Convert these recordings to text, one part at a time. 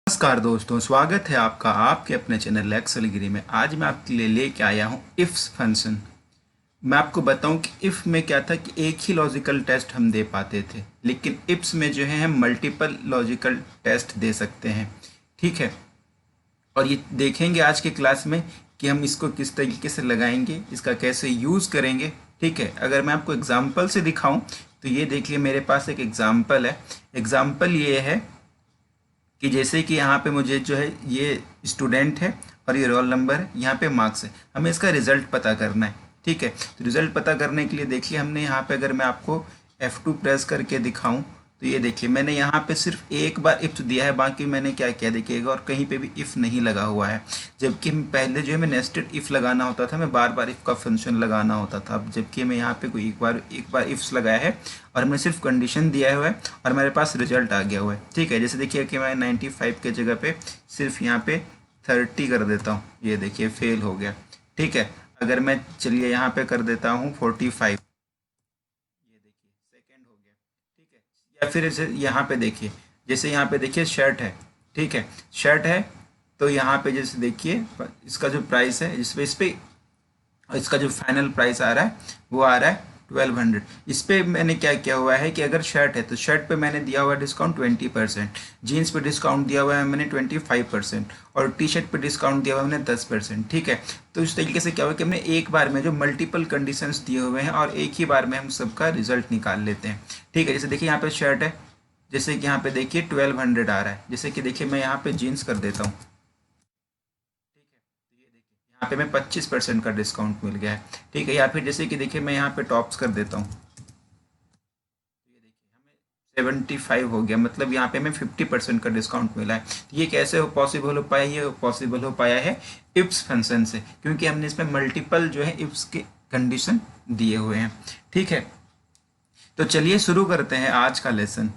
नमस्कार दोस्तों, स्वागत है आपका आपके अपने चैनल एक्सेल गिरी में। आज मैं आपके लिए लेके आया हूँ इफ्स फंक्शन। मैं आपको बताऊं कि इफ में क्या था कि एक ही लॉजिकल टेस्ट हम दे पाते थे, लेकिन इफ्स में जो है हम मल्टीपल लॉजिकल टेस्ट दे सकते हैं। ठीक है, और ये देखेंगे आज के क्लास में कि हम इसको किस तरीके से लगाएंगे, इसका कैसे यूज़ करेंगे। ठीक है, अगर मैं आपको एग्जाम्पल से दिखाऊँ तो ये देखिए, मेरे पास एक एग्जाम्पल है। एग्जाम्पल ये है कि जैसे कि यहाँ पे मुझे जो है ये स्टूडेंट है और ये रोल नंबर है, यहाँ पे मार्क्स है, हमें इसका रिजल्ट पता करना है। ठीक है, तो रिजल्ट पता करने के लिए देखिए हमने यहाँ पे, अगर मैं आपको F2 प्रेस करके दिखाऊं तो ये देखिए मैंने यहाँ पे सिर्फ एक बार इफ दिया है, बाकी मैंने क्या किया देखिएगा, और कहीं पे भी इफ नहीं लगा हुआ है। जबकि पहले जो है मैं नेस्टेड इफ लगाना होता था, मैं बार बार इफ का फंक्शन लगाना होता था। अब जबकि मैं यहाँ पे कोई एक बार इफ्स लगाया है और हमने सिर्फ कंडीशन दिया हुआ है और मेरे पास रिजल्ट आ गया हुआ है। ठीक है, जैसे देखिए कि मैं 95 के जगह पे सिर्फ यहाँ पे 30 कर देता हूँ, ये देखिए फेल हो गया। ठीक है, अगर मैं चलिए यहाँ पे कर देता हूँ 45, ये देखिए सेकंड हो गया। ठीक है, या फिर जैसे यहाँ पे देखिए, जैसे यहाँ पे देखिए शर्ट है। ठीक है, शर्ट है तो यहाँ पे जैसे देखिए इसका जो प्राइस है, इस पे इसका जो फाइनल प्राइस आ रहा है वो आ रहा है 1200। इस पे मैंने क्या किया हुआ है कि अगर शर्ट है तो शर्ट पे मैंने दिया हुआ है डिस्काउंट 20%, जीन्स पे डिस्काउंट दिया हुआ है मैंने 25% और टी शर्ट पे डिस्काउंट दिया हुआ है मैंने 10%। ठीक है, तो इस तरीके से क्या हुआ कि हमने एक बार में जो मल्टीपल कंडीशंस दिए हुए हैं और एक ही बार में हम सबका रिजल्ट निकाल लेते हैं। ठीक है, जैसे देखिए यहाँ पे शर्ट है, जैसे कि यहाँ पे देखिए 1200 आ रहा है। जैसे कि देखिए मैं यहाँ पे जीन्स कर देता हूँ। यहाँ पे मैं 25% का डिस्काउंट मिल गया है। ठीक है, या फिर जैसे कि देखिए मैं यहाँ पे टॉप्स कर देता हूँ, ये देखिए हमें 75 हो गया, मतलब यहाँ पे हमें 50% का डिस्काउंट मिला है। तो ये कैसे पॉसिबल हो पाया? ये पॉसिबल हो पाया है इफ्स फंक्शन से, क्योंकि हमने इसमें मल्टीपल जो है इफ्स के कंडीशन दिए हुए हैं। ठीक है, तो चलिए शुरू करते हैं आज का लेसन।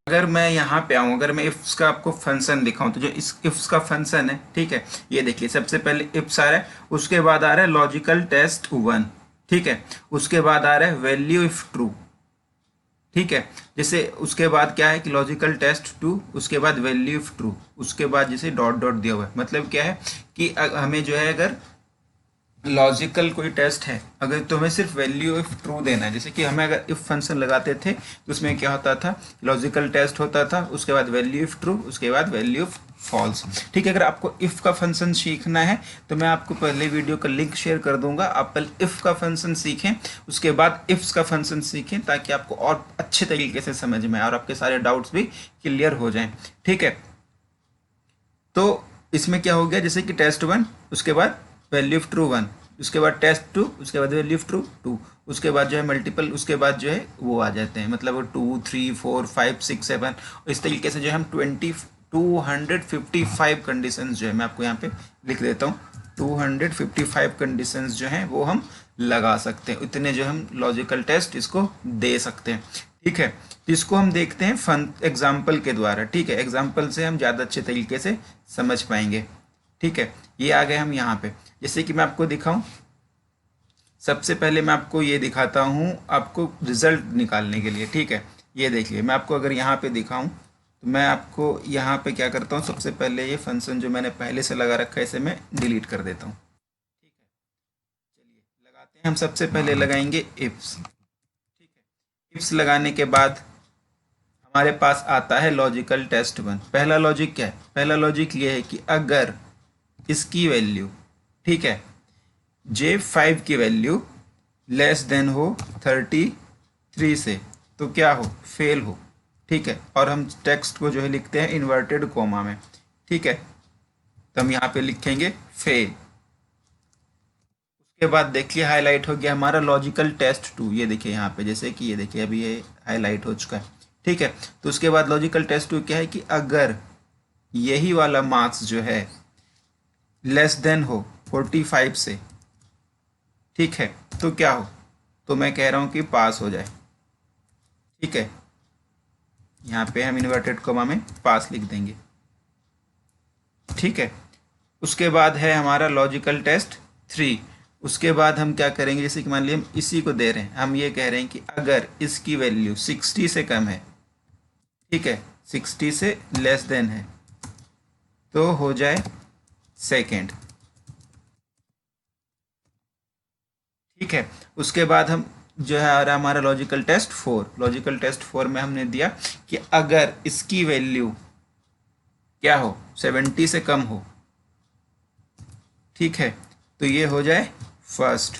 अगर मैं यहाँ पे आऊँ, अगर मैं इफ्स का आपको फंक्शन दिखाऊं तो जो इस इफ्स का फंक्शन है, ठीक है, ये देखिए सबसे पहले इफ्स आ रहा है, उसके बाद आ रहा है लॉजिकल टेस्ट 1। ठीक है, उसके बाद आ रहा है वैल्यू इफ ट्रू। ठीक है, जैसे उसके बाद क्या है कि लॉजिकल टेस्ट 2, उसके बाद वैल्यू इफ ट्रू, उसके बाद जैसे डॉट डॉट दिया हुआ है। मतलब क्या है कि हमें जो है अगर लॉजिकल कोई टेस्ट है, अगर तो हमें सिर्फ वैल्यू इफ ट्रू देना है। जैसे कि हमें अगर इफ फंक्शन लगाते थे तो उसमें क्या होता था, लॉजिकल टेस्ट होता था, उसके बाद वैल्यू इफ ट्रू, उसके बाद वैल्यू इफ फॉल्स। ठीक है, अगर आपको इफ का फंक्शन सीखना है तो मैं आपको पहले वीडियो का लिंक शेयर कर दूंगा, आप पहले इफ का फंक्शन सीखें, उसके बाद इफ्स का फंक्शन सीखें, ताकि आपको और अच्छे तरीके से समझ में आए और आपके सारे डाउट्स भी क्लियर हो जाएं। ठीक है, तो इसमें क्या हो गया, जैसे कि टेस्ट 1, उसके बाद वैल्यू ऑफ ट्रू 1, उसके बाद टेस्ट 2, उसके बाद वैल्यू ऑफ ट्रू 2, उसके बाद जो है मल्टीपल, उसके बाद जो है वो आ जाते हैं, मतलब वो 2 3 4 5 6 7। इस तरीके से जो है हम 255 कंडीशंस जो है मैं आपको यहाँ पे लिख देता हूँ, 255 कंडीशंस जो हैं वो हम लगा सकते हैं। इतने जो हम लॉजिकल टेस्ट इसको दे सकते हैं। ठीक है, तो इसको हम देखते हैं फन एग्जाम्पल के द्वारा। ठीक है, एग्जाम्पल से हम ज़्यादा अच्छे तरीके से समझ पाएंगे। ठीक है, ये आ गए हम यहाँ पे। जैसे कि मैं आपको दिखाऊं, सबसे पहले मैं आपको ये दिखाता हूँ आपको रिजल्ट निकालने के लिए। ठीक है, ये देखिए मैं आपको अगर यहाँ पे दिखाऊं तो मैं आपको यहाँ पे क्या करता हूँ, सबसे पहले ये फंक्शन जो मैंने पहले से लगा रखा है इसे मैं डिलीट कर देता हूँ। ठीक है, चलिए लगाते हैं। हम सबसे पहले लगाएंगे इफ्स। ठीक है, इफ्स लगाने के बाद हमारे पास आता है लॉजिकल टेस्ट 1। पहला लॉजिक क्या है? पहला लॉजिक ये है कि अगर इसकी वैल्यू, ठीक है, J5 की वैल्यू लेस देन हो 33 से, तो क्या हो? फेल हो। ठीक है, और हम टेक्स्ट को जो है लिखते हैं इन्वर्टेड कोमा में। ठीक है, तो हम यहाँ पे लिखेंगे फेल। उसके बाद देखिए हाईलाइट हो गया हमारा लॉजिकल टेस्ट 2। ये देखिए यहाँ पे, जैसे कि ये देखिए अभी ये हाईलाइट हो चुका है। ठीक है, तो उसके बाद लॉजिकल टेस्ट 2 क्या है कि अगर यही वाला मार्क्स जो है लेस देन हो 45 से, ठीक है, तो क्या हो? तो मैं कह रहा हूं कि पास हो जाए। ठीक है, यहाँ पे हम इन्वर्टेड कोमा में पास लिख देंगे। ठीक है, उसके बाद है हमारा लॉजिकल टेस्ट 3। उसके बाद हम क्या करेंगे, जैसे कि मान लीजिए हम इसी को दे रहे हैं, हम ये कह रहे हैं कि अगर इसकी वैल्यू 60 से कम है, ठीक है, 60 से लेस देन है, तो हो जाए सेकेंड, ठीक है। उसके बाद हम जो है आ रहा हमारा लॉजिकल टेस्ट 4, लॉजिकल टेस्ट 4 में हमने दिया कि अगर इसकी वैल्यू क्या हो, 70 से कम हो, ठीक है, तो ये हो जाए फर्स्ट,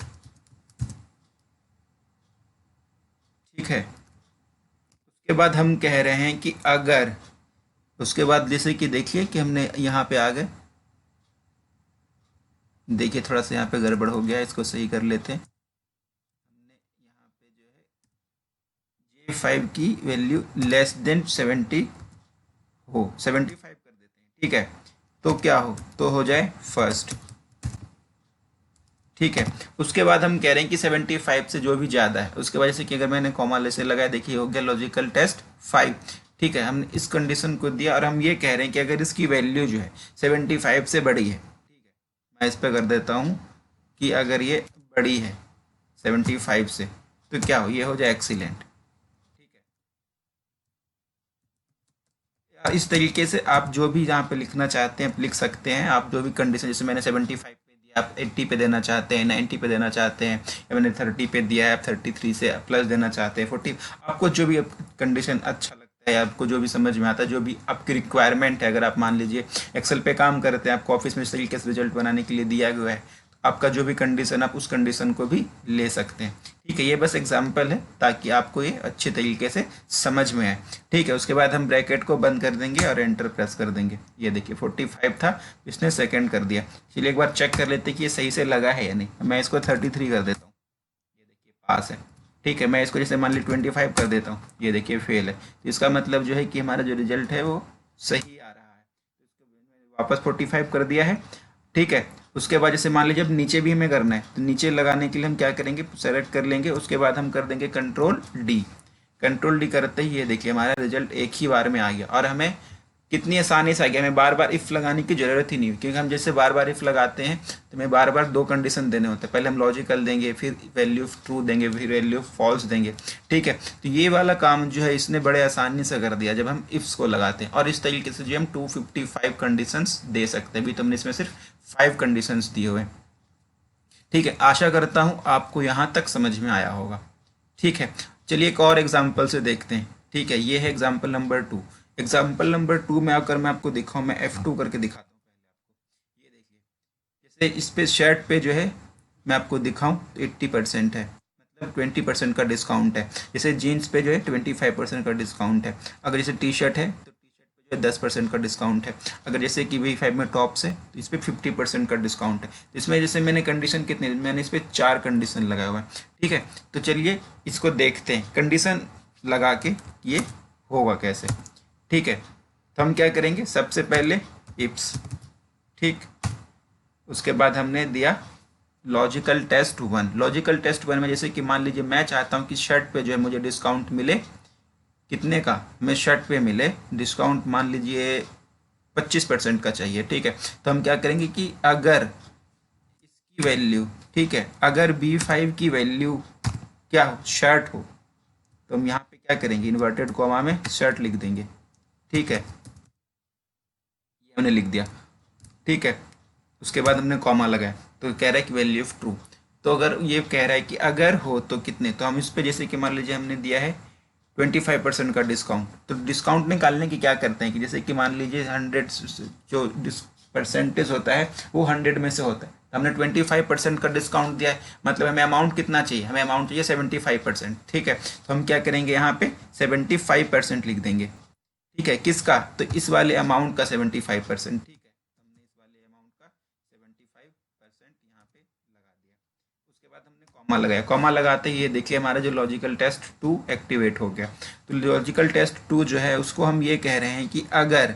ठीक है। उसके बाद हम कह रहे हैं कि अगर, उसके बाद जैसे कि देखिए कि हमने यहाँ पे आ गए, देखिए थोड़ा सा यहाँ पे गड़बड़ हो गया, इसको सही कर लेते हैं। हमने यहाँ पे जो है J5 की वैल्यू लेस देन 70 हो, 75 कर देते हैं, ठीक है, तो क्या हो, तो हो जाए फर्स्ट, ठीक है। उसके बाद हम कह रहे हैं कि 75 से जो भी ज़्यादा है, उसके वजह से कि अगर मैंने कॉमा लेसे लगाया, देखिए हो गया लॉजिकल टेस्ट 5, ठीक है। हमने इस कंडीशन को दिया और हम ये कह रहे हैं कि अगर इसकी वैल्यू जो है 75 से बड़ी है, ठीक है, मैं इस पर कर देता हूँ कि अगर ये बड़ी है 75 से, तो क्या हो, ये हो जाए एक्सीलेंट, ठीक है। इस तरीके से आप जो भी यहाँ पे लिखना चाहते हैं लिख सकते हैं, आप जो भी कंडीशन, जैसे मैंने 75 पे दिया, आप 80 पे देना चाहते हैं, 90 पे देना चाहते हैं, या मैंने 30 पे दिया है, आप 33 से प्लस देना चाहते हैं, 40, आपको जो भी कंडीशन अच्छा लगता है, आपको जो भी समझ में आता है, जो भी आपकी रिक्वायरमेंट है। अगर आप मान लीजिए एक्सेल पे काम करते हैं, आपको ऑफिस में इस तरीके से रिजल्ट बनाने के लिए दिया गया है, आपका जो भी कंडीशन, आप उस कंडीशन को भी ले सकते हैं, ठीक है। ये बस एग्जांपल है ताकि आपको ये अच्छे तरीके से समझ में आए, ठीक है। उसके बाद हम ब्रैकेट को बंद कर देंगे और एंटर प्रेस कर देंगे। ये देखिए 45 था, इसने सेकंड कर दिया। चलिए एक बार चेक कर लेते हैं कि ये सही से लगा है या नहीं। मैं इसको 33 कर देता हूँ, ये देखिए पास है, ठीक है। मैं इसको जैसे मान ली 25 कर देता हूँ, ये देखिए फेल है। तो इसका मतलब जो है कि हमारा जो रिजल्ट है वो सही आ रहा है, तो इसको मैंने वापस 45 कर दिया है, ठीक है। उसके बाद जैसे मान लीजिए अब नीचे भी हमें करना है, तो नीचे लगाने के लिए हम क्या करेंगे, सेलेक्ट कर लेंगे, उसके बाद हम कर देंगे कंट्रोल डी। कंट्रोल डी करते ही ये देखिए हमारा रिजल्ट एक ही बार में आ गया, और हमें कितनी आसानी से आ गया, हमें बार बार इफ़ लगाने की ज़रूरत ही नहीं हुई, क्योंकि हम जैसे बार बार इफ़ लगाते हैं तो हमें बार बार दो कंडीशन देने होते हैं। पहले हम लॉजिकल देंगे, फिर वैल्यू ट्रू देंगे, फिर वैल्यू फॉल्स देंगे, ठीक है। तो ये वाला काम जो है इसने बड़े आसानी से कर दिया जब हम इफ्स को लगाते हैं, और इस तरीके से जो हम 255 कंडीशंस दे सकते हैं। अभी तो हमने इसमें सिर्फ 5 कंडीशंस दिए हुए हैं, ठीक है। आशा करता हूँ आपको यहाँ तक समझ में आया होगा, ठीक है। चलिए एक और एग्जाम्पल से देखते हैं, ठीक है। ये है एग्जाम्पल नंबर 2। एग्जाम्पल नंबर 2 में अगर मैं आपको दिखाऊँ, मैं F2 करके दिखाता हूँ पहले आपको। ये देखिए, जैसे इस पे शर्ट पे जो है मैं आपको दिखाऊँ तो 80% है, मतलब 20% का डिस्काउंट है। जैसे जीन्स पे जो है 25% का डिस्काउंट है। अगर जैसे टी शर्ट है तो टी शर्ट पे जो है 10% का डिस्काउंट है। अगर जैसे कि V5 में टॉप्स है तो इस पर 50% का डिस्काउंट है। तो इसमें जैसे मैंने कंडीशन कितने, मैंने इस पर 4 कंडीशन लगाया हुआ है, ठीक है। तो चलिए इसको देखते हैं कंडीशन लगा के ये होगा कैसे, ठीक है। तो हम क्या करेंगे, सबसे पहले इप्स, ठीक। उसके बाद हमने दिया लॉजिकल टेस्ट 1। लॉजिकल टेस्ट 1 में जैसे कि मान लीजिए मैं चाहता हूँ कि शर्ट पे जो है मुझे डिस्काउंट मिले, कितने का, मैं शर्ट पे मिले डिस्काउंट मान लीजिए 25% का चाहिए, ठीक है। तो हम क्या करेंगे कि अगर इसकी वैल्यू, ठीक है, अगर B5 की वैल्यू क्या हो, शर्ट हो, तो हम यहाँ पे क्या करेंगे, इन्वर्टेड कॉमा में शर्ट लिख देंगे, ठीक है। ये हमने लिख दिया, ठीक है। उसके बाद हमने कॉमा लगाया, तो कह रहा है कि वैल्यू ऑफ ट्रू। तो अगर ये कह रहा है कि अगर हो तो कितने, तो हम इस पे जैसे कि मान लीजिए हमने दिया है 25% का डिस्काउंट। तो डिस्काउंट निकालने की क्या करते हैं कि जैसे कि मान लीजिए 100 जो परसेंटेज होता है वो 100 में से होता है। तो हमने 25% का डिस्काउंट दिया है, मतलब हमें अमाउंट कितना चाहिए, हमें अमाउंट चाहिए 75%, ठीक है। तो हम क्या करेंगे, यहाँ पे 75% लिख देंगे, ठीक है। किसका, तो इस वाले अमाउंट का 75%, ठीक है। हमने इस वाले अमाउंट का 75% यहाँ पे लगा दिया। उसके बाद हमने कॉमा लगाया, कॉमा लगाते ही ये देखिए हमारा जो लॉजिकल टेस्ट 2 एक्टिवेट हो गया। तो लॉजिकल टेस्ट 2 जो है उसको हम ये कह रहे हैं कि अगर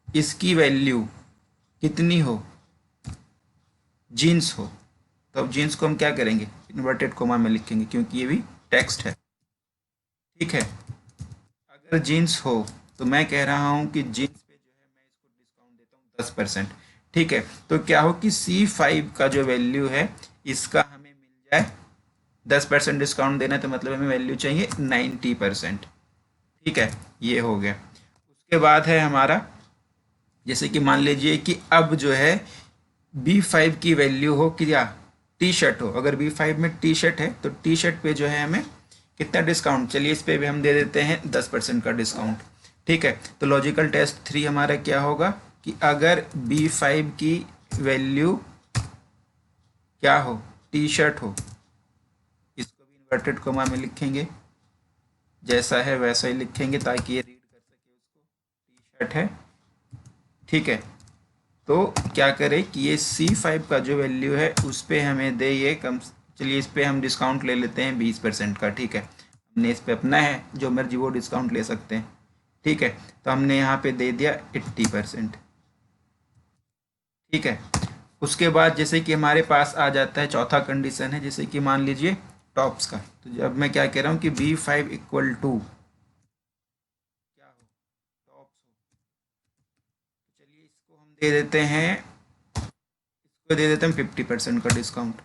इसकी वैल्यू कितनी हो, जीन्स हो, तो अब जीन्स को हम क्या करेंगे, इन्वर्टेड कोमा में लिखेंगे क्योंकि ये भी टेक्स्ट है, ठीक है। अगर जीन्स हो तो मैं कह रहा हूँ कि जीन्स पे जो है मैं इसको डिस्काउंट देता हूँ 10%, ठीक है। तो क्या हो कि C5 का जो वैल्यू है इसका हमें मिल जाए 10% डिस्काउंट देना है, तो मतलब हमें वैल्यू चाहिए 90%। ठीक है, ये हो गया। उसके बाद है हमारा, जैसे कि मान लीजिए कि अब जो है B5 की वैल्यू हो क्या, टी शर्ट हो। अगर B5 में टी शर्ट है तो टी शर्ट पे जो है हमें कितना डिस्काउंट, चलिए इस पे भी हम दे देते हैं 10% का डिस्काउंट। ठीक है, तो लॉजिकल टेस्ट 3 हमारा क्या होगा कि अगर B5 की वैल्यू क्या हो, टी शर्ट हो, इसको भी इन्वर्टेड कोमा में लिखेंगे, जैसा है वैसा ही लिखेंगे ताकि ये रीड कर सके उसको, टी शर्ट है। ठीक है, तो क्या करें कि ये C5 का जो वैल्यू है उस पर हमें दे ये कम, चलिए इस पर हम डिस्काउंट ले लेते हैं 20% का। ठीक है, हमने इस पर अपना है जो मर्जी वो डिस्काउंट ले सकते हैं। ठीक है, तो हमने यहाँ पे दे दिया 80%। ठीक है, उसके बाद जैसे कि हमारे पास आ जाता है चौथा कंडीशन है, जैसे कि मान लीजिए टॉप्स का। तो जब मैं क्या कह रहा हूँ कि B5 इक्वल टू क्या हो, टॉप्स हो। तो चलिए इसको हम दे देते हैं, इसको दे देते हैं 50% का डिस्काउंट।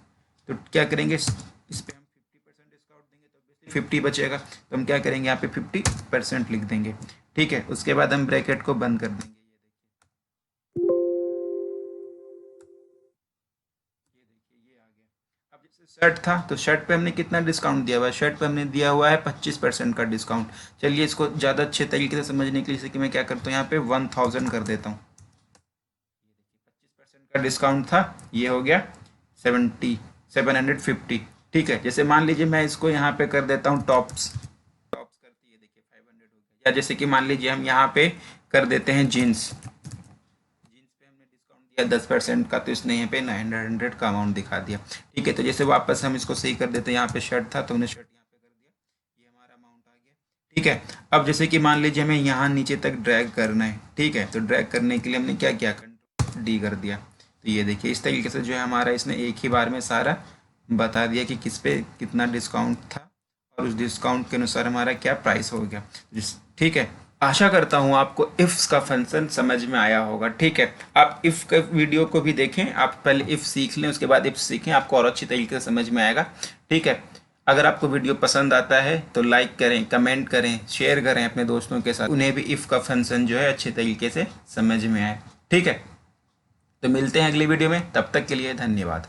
तो क्या करेंगे, इस पे हम 50% डिस्काउंट देंगे तो ऑब्वियसली 50 बचेगा, तो हम क्या करेंगे यहाँ पे 50% लिख देंगे। ठीक है, उसके बाद हम ब्रैकेट को बंद कर देंगे। ये देखिए ये आ गया। अब जैसे शर्ट था तो शर्ट पे हमने कितना डिस्काउंट दिया हुआ है, शर्ट पे हमने दिया हुआ है 25% का डिस्काउंट। चलिए इसको ज़्यादा अच्छे तरीके से समझने के लिए, जैसे कि मैं क्या करता हूँ यहाँ पे 1000 कर देता हूँ। 25% का डिस्काउंट था, ये हो गया 750। ठीक है, जैसे मान लीजिए मैं इसको यहाँ पे कर देता हूँ टॉप्स, टॉप्स करती है देखिए 500 हो गया। या जैसे कि मान लीजिए हम यहाँ पे कर देते हैं जीन्स, जीन्स पे हमने डिस्काउंट दिया 10% का, तो इसने यहाँ पे 900 का अमाउंट दिखा दिया। ठीक है, तो जैसे वापस हम इसको सही कर देते हैं, यहाँ पे शर्ट था तो हमने शर्ट यहाँ पे कर दिया, ये हमारा अमाउंट आ गया। ठीक है, अब जैसे कि मान लीजिए हमें यहाँ नीचे तक ड्रैग करना है। ठीक है, तो ड्रैग करने के लिए हमने क्या किया, Ctrl+D कर दिया। तो ये देखिए इस तरीके से जो है हमारा इसने एक ही बार में सारा बता दिया कि किस पे कितना डिस्काउंट था और उस डिस्काउंट के अनुसार हमारा क्या प्राइस हो गया। ठीक है, आशा करता हूँ आपको इफ्स का फंक्शन समझ में आया होगा। ठीक है, आप इफ के वीडियो को भी देखें, आप पहले इफ सीख लें, उसके बाद इफ सीखें, आपको और अच्छी तरीके से समझ में आएगा। ठीक है, अगर आपको वीडियो पसंद आता है तो लाइक करें, कमेंट करें, शेयर करें अपने दोस्तों के साथ, उन्हें भी इफ का फंक्शन जो है अच्छे तरीके से समझ में आए। ठीक है, तो मिलते हैं अगली वीडियो में, तब तक के लिए धन्यवाद।